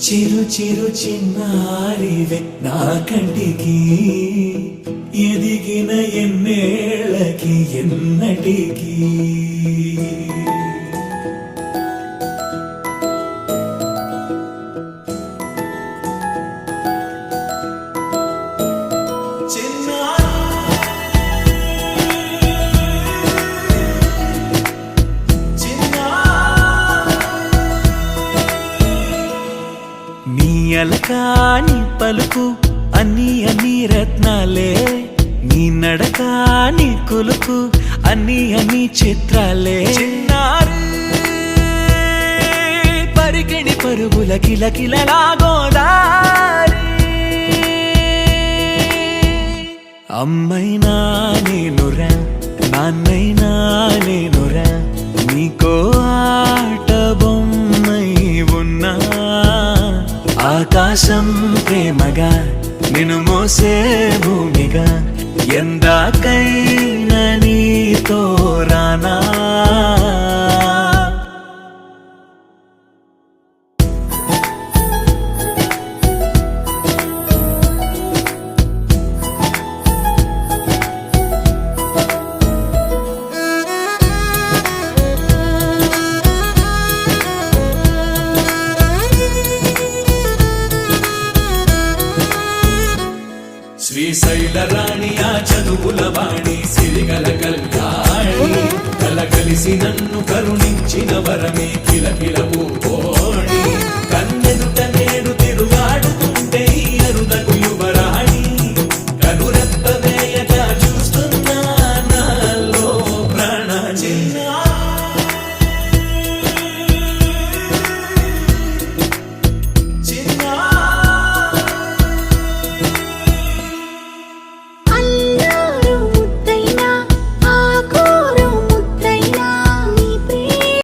చిరు చిరు చిన్నారివే నా కంటికి ఎదిగిన ఎన్నేళ్ళకి ఎన్నటికి అలకాని పలుకు అన్ని రత్నాలే నీ నడకాని కులుకు అన్ని చిత్రాలే పరికిణి పరుగుల కిలకిలలాగోదారి అమ్మైనా నేనురా నాన్నైనా నేనురా నీకో ఆట బొమ్మై ఉన్నా ఆకాశం ప్రేమగా నిన్ను మోసే భూమిగా ఎందాకైనా నీతో రానా శ్రీశైల రాణి ఆ చదువుల వాణి సిరిగల కళ్యాణి కలగలిసి నన్ను కరుణించిన వరమే కిలకిల ఓ